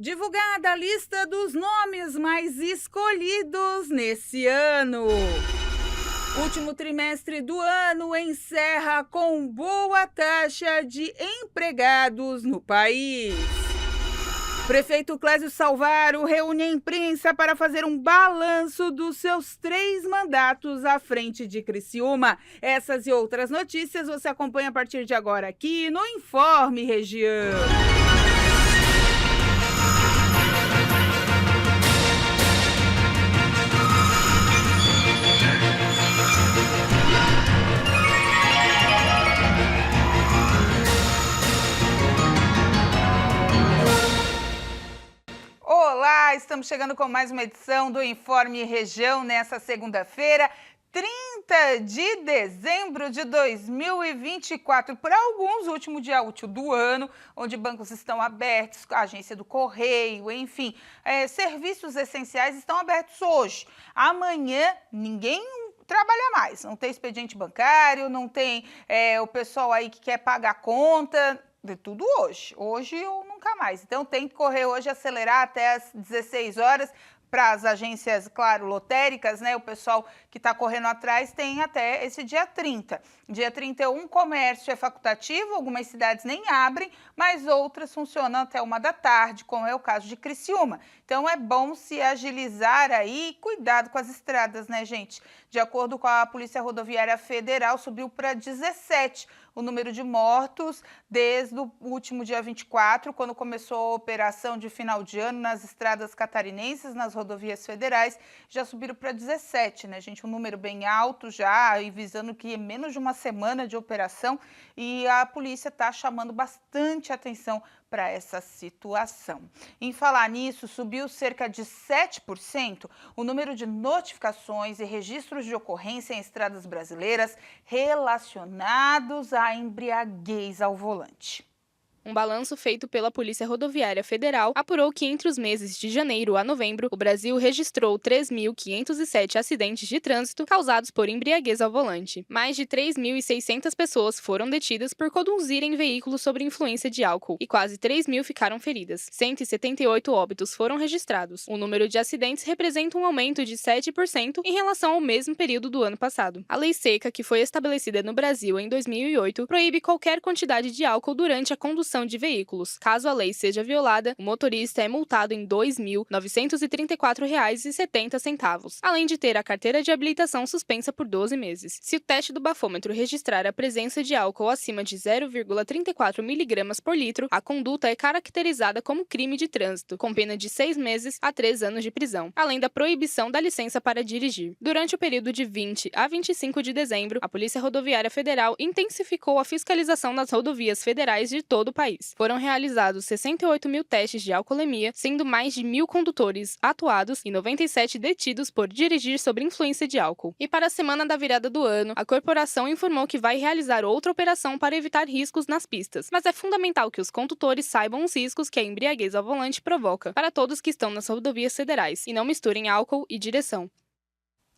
Divulgada a lista dos nomes mais escolhidos nesse ano. Último trimestre do ano encerra com boa taxa de empregados no país. Prefeito Clésio Salvaro reúne a imprensa para fazer um balanço dos seus 3 mandatos à frente de Criciúma. Essas e outras notícias você acompanha a partir de agora aqui no Informe Região. Olá, estamos chegando com mais uma edição do Informe Região nessa segunda-feira, 30 de dezembro de 2024. Para alguns, o último dia útil do ano, onde bancos estão abertos, a agência do Correio, enfim, serviços essenciais estão abertos hoje. Amanhã, ninguém trabalha mais, não tem expediente bancário, não tem o pessoal aí que quer pagar conta. De tudo hoje ou nunca mais. Então tem que correr hoje, acelerar até às 16 horas para as agências, claro, lotéricas, né? O pessoal que está correndo atrás tem até esse dia 30. Dia 31, comércio é facultativo, algumas cidades nem abrem, mas outras funcionam até 1 da tarde, como é o caso de Criciúma. Então é bom se agilizar aí, cuidado com as estradas, né, gente? De acordo com a Polícia Rodoviária Federal, subiu para 17 o número de mortos desde o último dia 24, quando começou a operação de final de ano nas estradas catarinenses, nas rodovias federais, já subiram para 17, né, gente? Um número bem alto já, e visando que é menos de uma semana de operação, e a polícia está chamando bastante atenção para essa situação. Em falar nisso, subiu cerca de 7% o número de notificações e registros de ocorrência em estradas brasileiras relacionados à embriaguez ao volante. Um balanço feito pela Polícia Rodoviária Federal apurou que entre os meses de janeiro a novembro, o Brasil registrou 3.507 acidentes de trânsito causados por embriaguez ao volante. Mais de 3.600 pessoas foram detidas por conduzirem veículos sob influência de álcool e quase 3.000 ficaram feridas. 178 óbitos foram registrados. O número de acidentes representa um aumento de 7% em relação ao mesmo período do ano passado. A lei seca, que foi estabelecida no Brasil em 2008, proíbe qualquer quantidade de álcool durante a condução de veículos. Caso a lei seja violada, o motorista é multado em R$ 2.934,70, além de ter a carteira de habilitação suspensa por 12 meses. Se o teste do bafômetro registrar a presença de álcool acima de 0,34 mg por litro, a conduta é caracterizada como crime de trânsito, com pena de 6 meses a 3 anos de prisão, além da proibição da licença para dirigir. Durante o período de 20 a 25 de dezembro, a Polícia Rodoviária Federal intensificou a fiscalização nas rodovias federais de todo o país. Foram realizados 68 mil testes de alcoolemia, sendo mais de 1.000 condutores atuados e 97 detidos por dirigir sob influência de álcool. E para a semana da virada do ano, a corporação informou que vai realizar outra operação para evitar riscos nas pistas. Mas é fundamental que os condutores saibam os riscos que a embriaguez ao volante provoca para todos que estão nas rodovias federais e não misturem álcool e direção.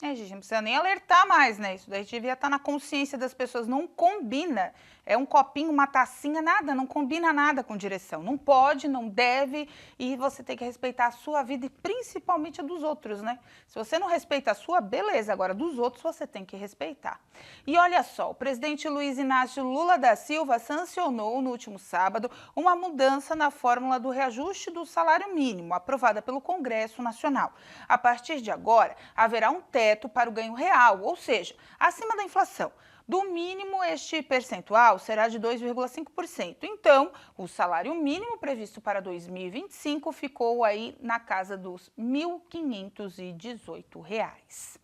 Gente, não precisa nem alertar mais, né? Isso daí devia estar na consciência das pessoas. Não combina. É um copinho, uma tacinha, nada. Não combina nada com direção. Não pode, não deve. E você tem que respeitar a sua vida e principalmente a dos outros, né? Se você não respeita a sua, beleza. Agora, dos outros, você tem que respeitar. E olha só, o presidente Luiz Inácio Lula da Silva sancionou no último sábado uma mudança na fórmula do reajuste do salário mínimo, aprovada pelo Congresso Nacional. A partir de agora, haverá um teto para o ganho real, ou seja, acima da inflação. Do mínimo, este percentual será de 2,5%. Então, o salário mínimo previsto para 2025 ficou aí na casa dos R$ 1.518.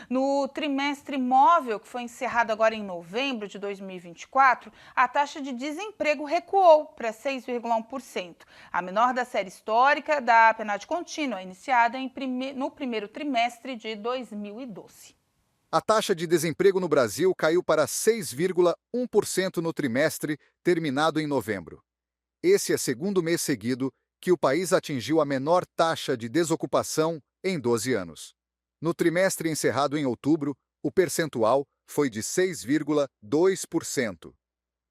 No trimestre móvel, que foi encerrado agora em novembro de 2024, a taxa de desemprego recuou para 6,1%, a menor da série histórica da PNAD contínua, iniciada no primeiro trimestre de 2012. A taxa de desemprego no Brasil caiu para 6,1% no trimestre terminado em novembro. Esse é o segundo mês seguido que o país atingiu a menor taxa de desocupação em 12 anos. No trimestre encerrado em outubro, o percentual foi de 6,2%.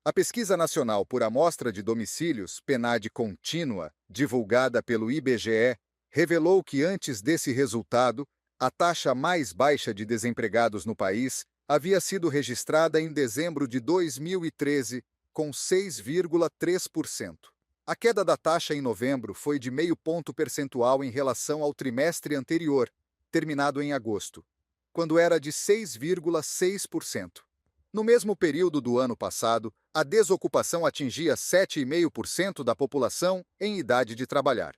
A Pesquisa Nacional por Amostra de Domicílios, PNAD contínua, divulgada pelo IBGE, revelou que antes desse resultado, a taxa mais baixa de desempregados no país havia sido registrada em dezembro de 2013, com 6,3%. A queda da taxa em novembro foi de meio ponto percentual em relação ao trimestre anterior, terminado em agosto, quando era de 6,6%. No mesmo período do ano passado, a desocupação atingia 7,5% da população em idade de trabalhar.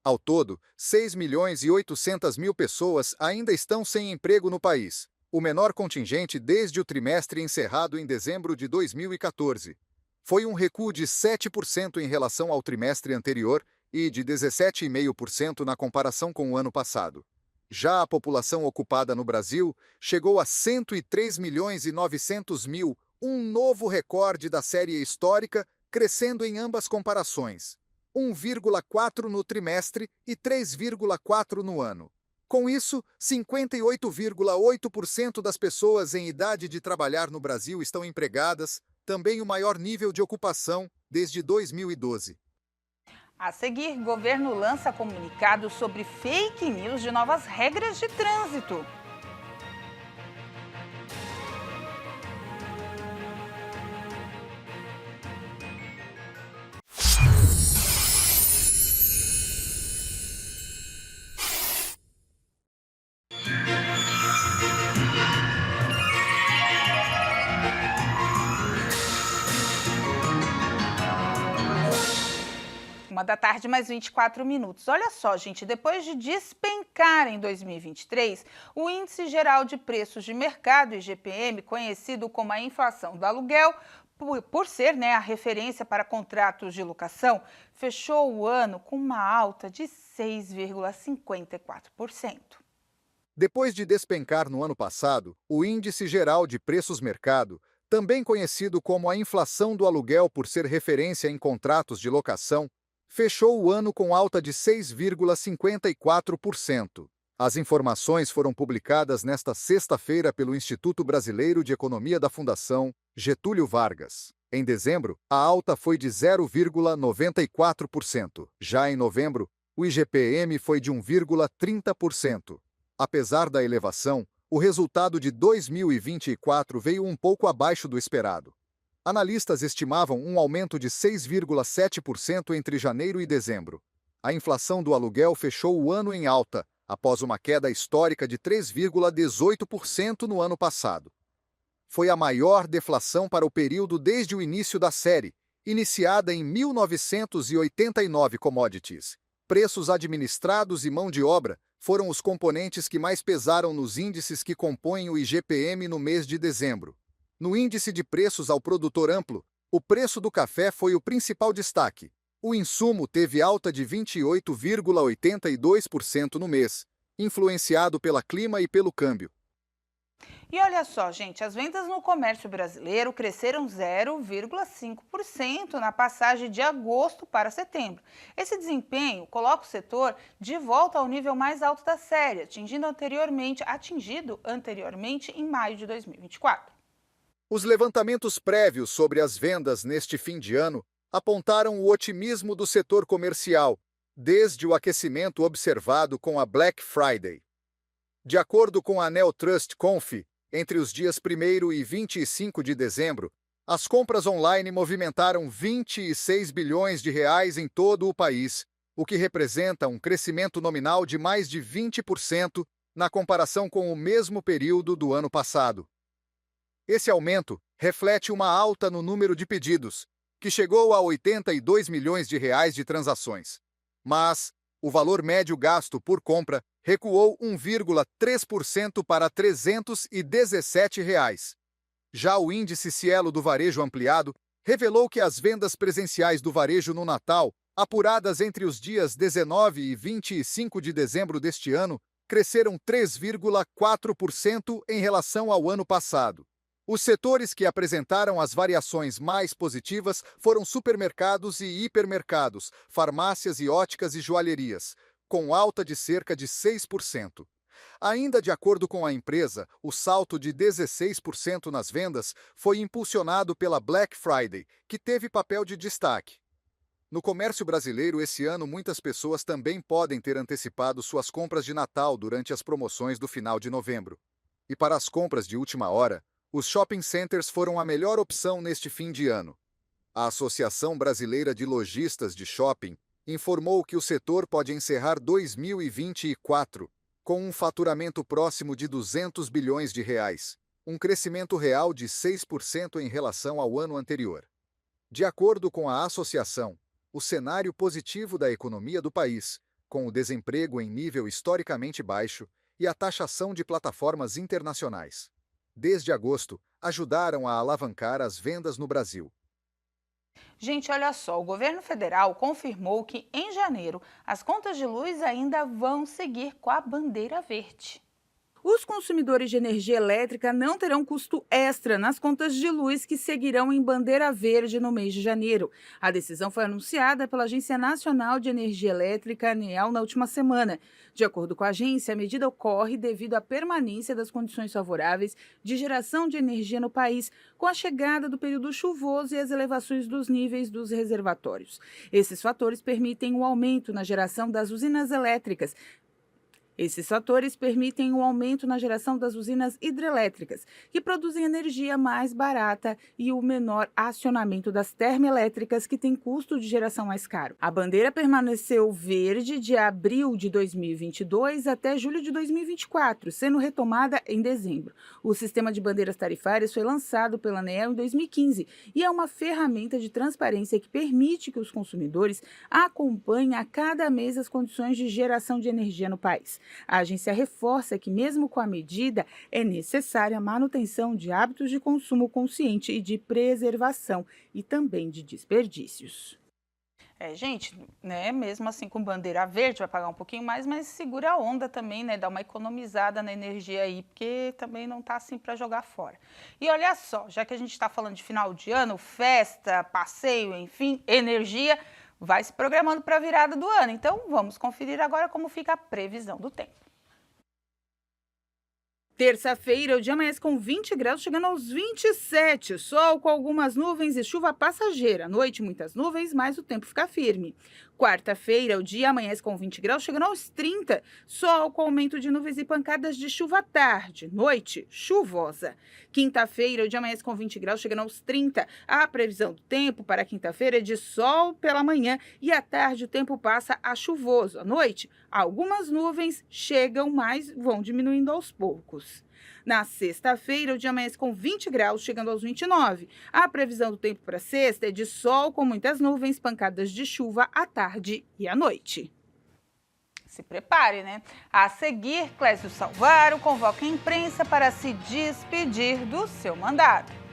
Ao todo, 6.800.000 pessoas ainda estão sem emprego no país, o menor contingente desde o trimestre encerrado em dezembro de 2014. Foi um recuo de 7% em relação ao trimestre anterior e de 17,5% na comparação com o ano passado. Já a população ocupada no Brasil chegou a 103.900.000, um novo recorde da série histórica, crescendo em ambas comparações, 1,4% no trimestre e 3,4% no ano. Com isso, 58,8% das pessoas em idade de trabalhar no Brasil estão empregadas, também o maior nível de ocupação desde 2012. A seguir, governo lança comunicado sobre fake news de novas regras de trânsito. Uma da tarde, mais 24 minutos. Olha só, gente, depois de despencar em 2023, o Índice Geral de Preços de Mercado, IGPM, conhecido como a inflação do aluguel, por ser a referência para contratos de locação, fechou o ano com uma alta de 6,54%. Depois de despencar no ano passado, o Índice Geral de Preços Mercado, também conhecido como a inflação do aluguel por ser referência em contratos de locação, fechou o ano com alta de 6,54%. As informações foram publicadas nesta sexta-feira pelo Instituto Brasileiro de Economia da Fundação Getúlio Vargas. Em dezembro, a alta foi de 0,94%. Já em novembro, o IGPM foi de 1,30%. Apesar da elevação, o resultado de 2024 veio um pouco abaixo do esperado. Analistas estimavam um aumento de 6,7% entre janeiro e dezembro. A inflação do aluguel fechou o ano em alta, após uma queda histórica de 3,18% no ano passado. Foi a maior deflação para o período desde o início da série, iniciada em 1989. Commodities, preços administrados e mão de obra foram os componentes que mais pesaram nos índices que compõem o IGPM no mês de dezembro. No índice de preços ao produtor amplo, o preço do café foi o principal destaque. O insumo teve alta de 28,82% no mês, influenciado pela clima e pelo câmbio. E olha só, gente, as vendas no comércio brasileiro cresceram 0,5% na passagem de agosto para setembro. Esse desempenho coloca o setor de volta ao nível mais alto da série, atingido anteriormente em maio de 2024. Os levantamentos prévios sobre as vendas neste fim de ano apontaram o otimismo do setor comercial, desde o aquecimento observado com a Black Friday. De acordo com a Neotrust Conf, entre os dias 1º e 25 de dezembro, as compras online movimentaram 26 bilhões de reais em todo o país, o que representa um crescimento nominal de mais de 20% na comparação com o mesmo período do ano passado. Esse aumento reflete uma alta no número de pedidos, que chegou a 82 milhões de reais de transações. Mas o valor médio gasto por compra recuou 1,3% para R$ 317. Já o índice Cielo do Varejo Ampliado revelou que as vendas presenciais do varejo no Natal, apuradas entre os dias 19 e 25 de dezembro deste ano, cresceram 3,4% em relação ao ano passado. Os setores que apresentaram as variações mais positivas foram supermercados e hipermercados, farmácias e óticas e joalherias, com alta de cerca de 6%. Ainda de acordo com a empresa, o salto de 16% nas vendas foi impulsionado pela Black Friday, que teve papel de destaque. No comércio brasileiro, esse ano, muitas pessoas também podem ter antecipado suas compras de Natal durante as promoções do final de novembro. E para as compras de última hora, os shopping centers foram a melhor opção neste fim de ano. A Associação Brasileira de Lojistas de Shopping informou que o setor pode encerrar 2024 com um faturamento próximo de 200 bilhões de reais, um crescimento real de 6% em relação ao ano anterior. De acordo com a associação, o cenário positivo da economia do país, com o desemprego em nível historicamente baixo e a taxação de plataformas internacionais, desde agosto, ajudaram a alavancar as vendas no Brasil. Gente, olha só, o governo federal confirmou que em janeiro as contas de luz ainda vão seguir com a bandeira verde. Os consumidores de energia elétrica não terão custo extra nas contas de luz que seguirão em bandeira verde no mês de janeiro. A decisão foi anunciada pela Agência Nacional de Energia Elétrica, ANEEL, na última semana. De acordo com a agência, a medida ocorre devido à permanência das condições favoráveis de geração de energia no país, com a chegada do período chuvoso e as elevações dos níveis dos reservatórios. Esses fatores permitem o aumento na geração das usinas elétricas. Esses fatores permitem o aumento na geração das usinas hidrelétricas, que produzem energia mais barata, e o menor acionamento das termoelétricas, que têm custo de geração mais caro. A bandeira permaneceu verde de abril de 2022 até julho de 2024, sendo retomada em dezembro. O sistema de bandeiras tarifárias foi lançado pela ANEEL em 2015 e é uma ferramenta de transparência que permite que os consumidores acompanhem a cada mês as condições de geração de energia no país. A agência reforça que, mesmo com a medida, é necessária a manutenção de hábitos de consumo consciente e de preservação e também de desperdícios. Gente, né, mesmo assim com bandeira verde vai pagar um pouquinho mais, mas segura a onda também, né, dá uma economizada na energia aí, porque também não tá assim para jogar fora. E olha só, já que a gente está falando de final de ano, festa, passeio, enfim, energia, vai se programando para a virada do ano. Então, vamos conferir agora como fica a previsão do tempo. Terça-feira, o dia amanhece com 20 graus, chegando aos 27. Sol com algumas nuvens e chuva passageira. À noite, muitas nuvens, mas o tempo fica firme. Quarta-feira, o dia amanhece com 20 graus, chegando aos 30. Sol com aumento de nuvens e pancadas de chuva à tarde. Noite, chuvosa. Quinta-feira, o dia amanhece com 20 graus, chegando aos 30. A previsão do tempo para quinta-feira é de sol pela manhã e à tarde o tempo passa a chuvoso. À noite, algumas nuvens chegam, mas vão diminuindo aos poucos. Na sexta-feira, o dia amanhece com 20 graus, chegando aos 29. A previsão do tempo para sexta é de sol com muitas nuvens, pancadas de chuva à tarde e à noite. Se prepare, né? A seguir, Clésio Salvaro convoca a imprensa para se despedir do seu mandato.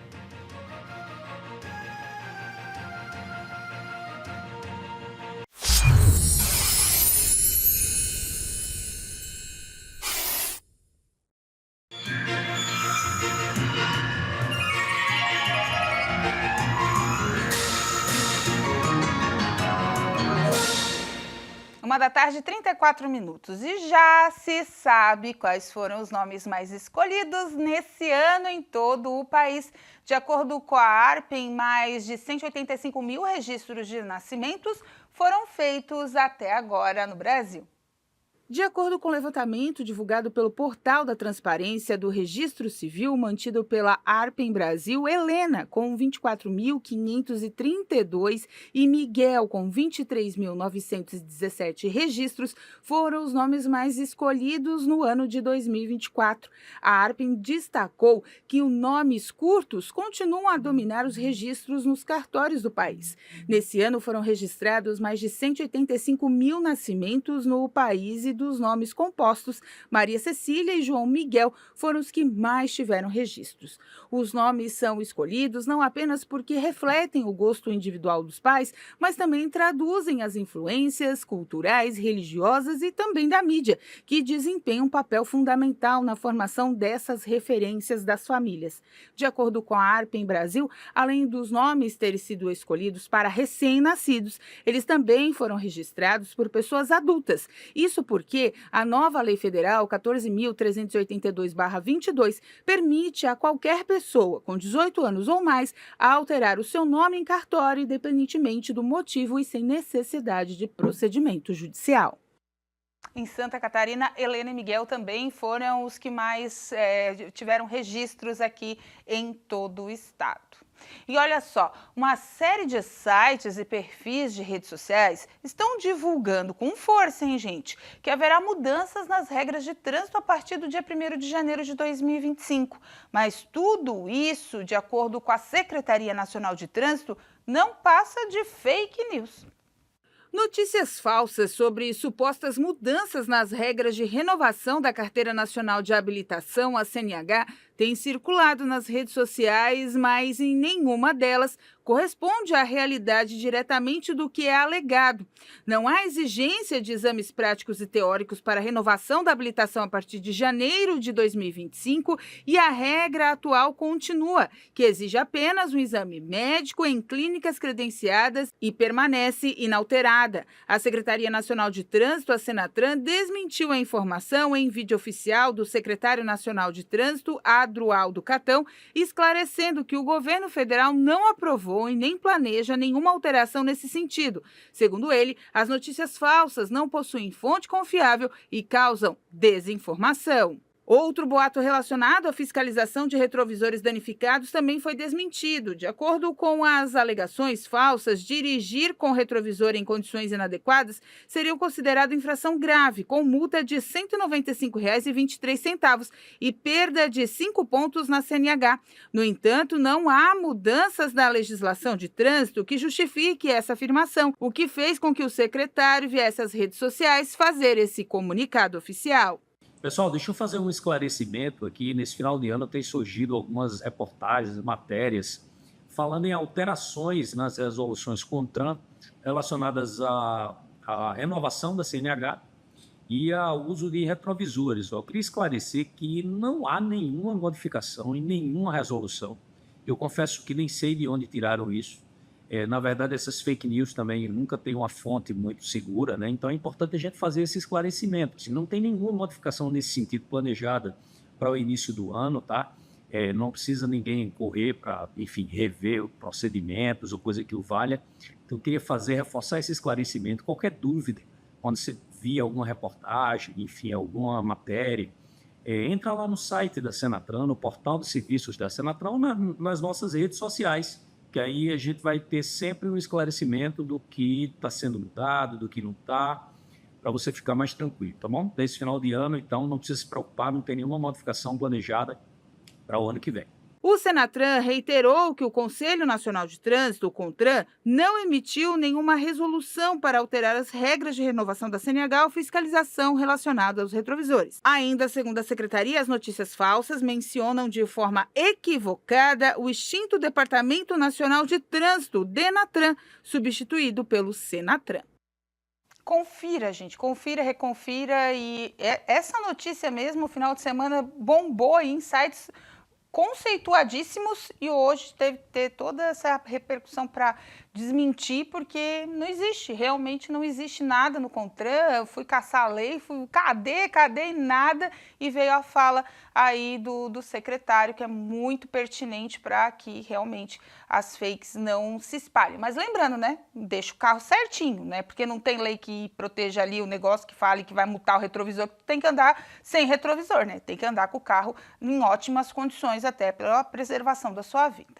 Uma da tarde, 34 minutos. E já se sabe quais foram os nomes mais escolhidos nesse ano em todo o país. De acordo com a ARPEN, mais de 185 mil registros de nascimentos foram feitos até agora no Brasil. De acordo com o levantamento divulgado pelo Portal da Transparência do Registro Civil, mantido pela ARPEN Brasil, Helena, com 24.532 e Miguel, com 23.917 registros, foram os nomes mais escolhidos no ano de 2024. A ARPEN destacou que os nomes curtos continuam a dominar os registros nos cartórios do país. Nesse ano foram registrados mais de 185 mil nascimentos no país e dos nomes compostos, Maria Cecília e João Miguel foram os que mais tiveram registros. Os nomes são escolhidos não apenas porque refletem o gosto individual dos pais, mas também traduzem as influências culturais, religiosas e também da mídia, que desempenham um papel fundamental na formação dessas referências das famílias. De acordo com a ARPEN Brasil, além dos nomes terem sido escolhidos para recém-nascidos, eles também foram registrados por pessoas adultas. Isso porque porque a nova Lei Federal 14.382/22 permite a qualquer pessoa com 18 anos ou mais alterar o seu nome em cartório, independentemente do motivo e sem necessidade de procedimento judicial. Em Santa Catarina, Helena e Miguel também foram os que mais tiveram registros aqui em todo o estado. E olha só, uma série de sites e perfis de redes sociais estão divulgando com força, hein, gente, que haverá mudanças nas regras de trânsito a partir do dia 1º de janeiro de 2025. Mas tudo isso, de acordo com a Secretaria Nacional de Trânsito, não passa de fake news. Notícias falsas sobre supostas mudanças nas regras de renovação da Carteira Nacional de Habilitação, a CNH, têm circulado nas redes sociais, mas em nenhuma delas corresponde à realidade diretamente do que é alegado. Não há exigência de exames práticos e teóricos para a renovação da habilitação a partir de janeiro de 2025 e a regra atual continua, que exige apenas um exame médico em clínicas credenciadas e permanece inalterada. A Secretaria Nacional de Trânsito, a Senatran, desmentiu a informação em vídeo oficial do secretário nacional de Trânsito, Adroaldo Catão, esclarecendo que o governo federal não aprovou e nem planeja nenhuma alteração nesse sentido. Segundo ele, as notícias falsas não possuem fonte confiável e causam desinformação. Outro boato relacionado à fiscalização de retrovisores danificados também foi desmentido. De acordo com as alegações falsas, dirigir com retrovisor em condições inadequadas seria considerado infração grave, com multa de R$ 195,23 e perda de 5 pontos na CNH. No entanto, não há mudanças na legislação de trânsito que justifique essa afirmação, o que fez com que o secretário viesse às redes sociais fazer esse comunicado oficial. Pessoal, deixa eu fazer um esclarecimento aqui. Nesse final de ano tem surgido algumas reportagens, matérias, falando em alterações nas resoluções CONTRAN relacionadas à renovação da CNH e ao uso de retrovisores. Eu queria esclarecer que não há nenhuma modificação em nenhuma resolução. Eu confesso que nem sei de onde tiraram isso. Na verdade, essas fake news também nunca tem uma fonte muito segura, né? Então é importante a gente fazer esse esclarecimento. Se não tem nenhuma modificação nesse sentido planejada para o início do ano, tá? Não precisa ninguém correr para, enfim, rever procedimentos ou coisa que o valha. Então eu queria reforçar esse esclarecimento. Qualquer dúvida, quando você via alguma reportagem, enfim, alguma matéria, entra lá no site da Senatran, no portal de serviços da Senatran, nas nossas redes sociais, que aí a gente vai ter sempre um esclarecimento do que está sendo mudado, do que não está, para você ficar mais tranquilo, tá bom? Desse final de ano, então, não precisa se preocupar, não tem nenhuma modificação planejada para o ano que vem. O Senatran reiterou que o Conselho Nacional de Trânsito, o CONTRAN, não emitiu nenhuma resolução para alterar as regras de renovação da CNH ou fiscalização relacionada aos retrovisores. Ainda, segundo a Secretaria, as notícias falsas mencionam de forma equivocada o extinto Departamento Nacional de Trânsito, DENATRAN, substituído pelo Senatran. Confira, gente, confira, reconfira, e essa notícia mesmo, no final de semana, bombou em sites conceituadíssimos e hoje teve que ter toda essa repercussão para desmentir, porque não existe, realmente não existe nada no CONTRAN. Eu fui caçar a lei, cadê nada, e veio a fala aí do secretário, que é muito pertinente para que realmente as fakes não se espalhem. Mas lembrando, né, deixa o carro certinho, né, porque não tem lei que proteja ali o negócio que fale que vai multar o retrovisor, tem que andar sem retrovisor, né, tem que andar com o carro em ótimas condições, até pela preservação da sua vida.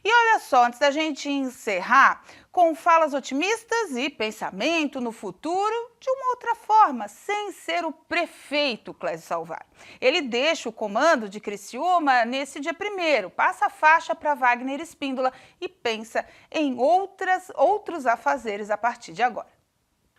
E olha só, antes da gente encerrar, com falas otimistas e pensamento no futuro de uma outra forma, sem ser o prefeito Clésio Salvário. Ele deixa o comando de Criciúma nesse dia 1º, passa a faixa para Wagner Espíndola e pensa em outros afazeres a partir de agora.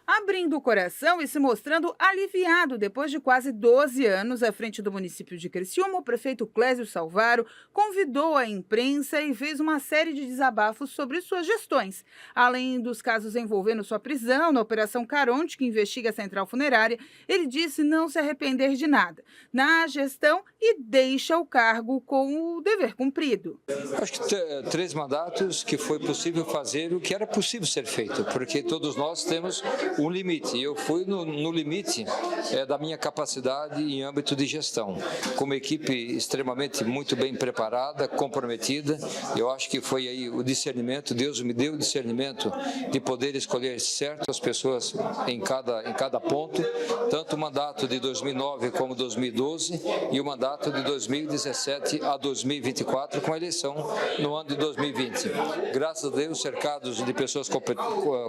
Abrindo o coração e se mostrando aliviado depois de quase 12 anos à frente do município de Criciúma, o prefeito Clésio Salvário convidou a imprensa e fez uma série de desabafos sobre suas gestões. Além dos casos envolvendo sua prisão na Operação Caronte, que investiga a Central Funerária, ele disse não se arrepender de nada na gestão e deixa o cargo com o dever cumprido. Acho que 3 mandatos que foi possível fazer o que era possível ser feito, porque todos nós temos um limite. Eu fui no limite da minha capacidade em âmbito de gestão, com uma equipe extremamente muito bem preparada, comprometida. Eu acho que foi aí o discernimento, Deus me deu o discernimento de poder escolher certo as pessoas em cada ponto, tanto o mandato de 2009 como 2012 e o mandato de 2017 a 2024 com a eleição no ano de 2020. Graças a Deus, cercados de pessoas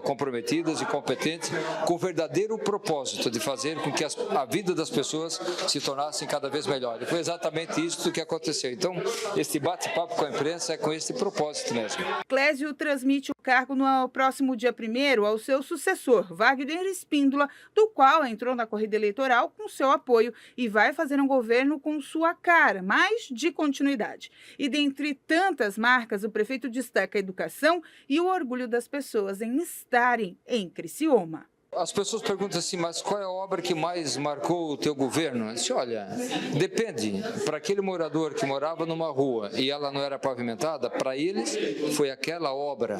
comprometidas e competentes, com verdadeiro propósito de fazer com que a vida das pessoas se tornasse cada vez melhor. E foi exatamente isso que aconteceu. Então, este bate-papo com a imprensa é com esse propósito mesmo. Clésio transmite o cargo no próximo dia 1º ao seu sucessor, Wagner Espíndola, do qual entrou na corrida eleitoral com seu apoio e vai fazer um governo com sua cara, mas de continuidade. E dentre tantas marcas, o prefeito destaca a educação e o orgulho das pessoas em estarem em Criciúma. As pessoas perguntam assim, mas qual é a obra que mais marcou o teu governo? Eu disse, olha, depende. Para aquele morador que morava numa rua e ela não era pavimentada, para eles foi aquela obra.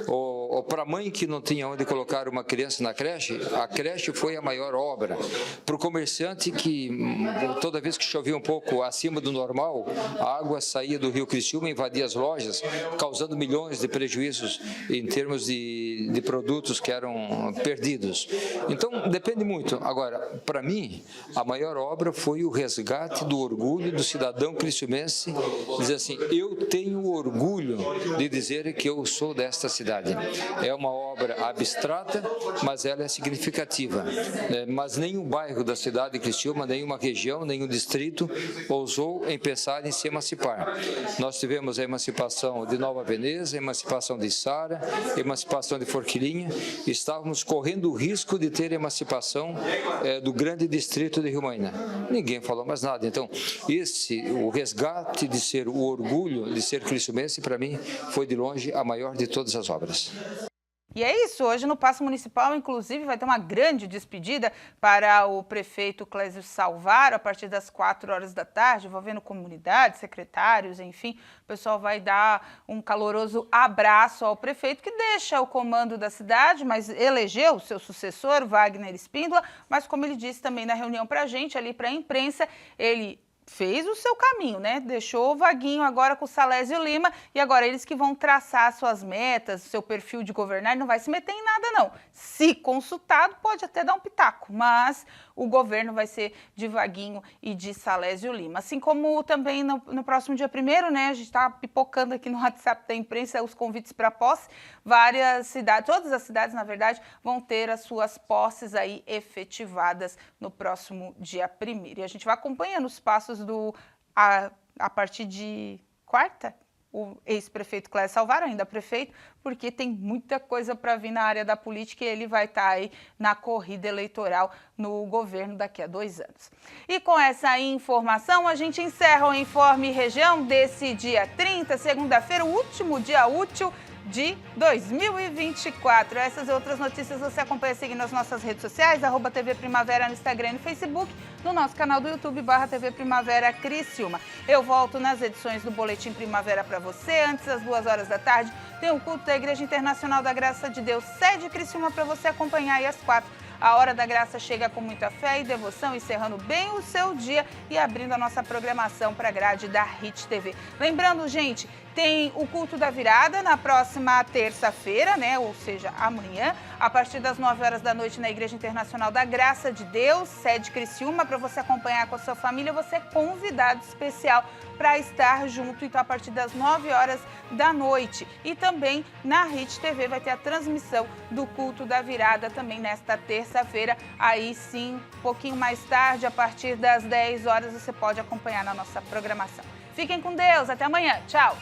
Ou para a mãe que não tinha onde colocar uma criança na creche, a creche foi a maior obra. Para o comerciante que toda vez que chovia um pouco acima do normal, a água saía do rio Criciúma e invadia as lojas, causando milhões de prejuízos em termos de produtos que eram perdidos. Então, depende muito. Agora, para mim, a maior obra foi o resgate do orgulho do cidadão criciumense, dizer assim, eu tenho orgulho de dizer que eu sou desta cidade. É uma obra abstrata, mas ela é significativa. Mas nenhum bairro da cidade de Criciúma, nenhuma região, nenhum distrito ousou em pensar em se emancipar. Nós tivemos a emancipação de Nova Veneza, a emancipação de Sara, a emancipação de Forquilinha, estávamos correndo o risco de ter emancipação do grande distrito de Rio Maina. Ninguém falou mais nada. Então, o resgate de ser o orgulho de ser criciumense, para mim, foi de longe a maior de todas as obras. E é isso, hoje no Paço Municipal, inclusive, vai ter uma grande despedida para o prefeito Clésio Salvaro, a partir das 4 horas da tarde, envolvendo comunidades, secretários, enfim. O pessoal vai dar um caloroso abraço ao prefeito, que deixa o comando da cidade, mas elegeu o seu sucessor, Wagner Espíndola, mas como ele disse também na reunião para a gente, ali para a imprensa, ele fez o seu caminho, né? Deixou o Vaguinho agora com o Salésio Lima e agora eles que vão traçar suas metas, seu perfil de governar, ele não vai se meter em nada não. Se consultado, pode até dar um pitaco, mas o governo vai ser de Vaguinho e de Salésio Lima. Assim como também no próximo dia 1º, né? A gente está pipocando aqui no WhatsApp da imprensa os convites para posse. Várias cidades, todas as cidades, na verdade, vão ter as suas posses aí efetivadas no próximo dia 1º. E a gente vai acompanhando os passos a partir de quarta, o ex-prefeito Clésio Salvaro, ainda prefeito, porque tem muita coisa para vir na área da política e ele vai estar aí na corrida eleitoral no governo daqui a 2 anos. E com essa informação, a gente encerra o Informe Região desse dia 30, segunda-feira, o último dia útil de 2024. Essas e outras notícias você acompanha seguindo as nossas redes sociais, @TV Primavera no Instagram e no Facebook, no nosso canal do YouTube, /TV Primavera Criciúma. Eu volto nas edições do Boletim Primavera para você. Antes das 2 horas da tarde, tem o culto da Igreja Internacional da Graça de Deus, sede Criciúma, para você acompanhar aí às 4. A Hora da Graça chega com muita fé e devoção, encerrando bem o seu dia e abrindo a nossa programação para a grade da HIT TV. Lembrando, gente, tem o culto da virada na próxima terça-feira, né? Ou seja, amanhã, a partir das 9 horas da noite na Igreja Internacional da Graça de Deus, sede Criciúma, para você acompanhar com a sua família. Você é convidado especial para estar junto, então a partir das 9 horas da noite. E também na HIT TV vai ter a transmissão do culto da virada também nesta terça-feira. Aí sim, um pouquinho mais tarde, a partir das 10 horas, você pode acompanhar na nossa programação. Fiquem com Deus, até amanhã, tchau!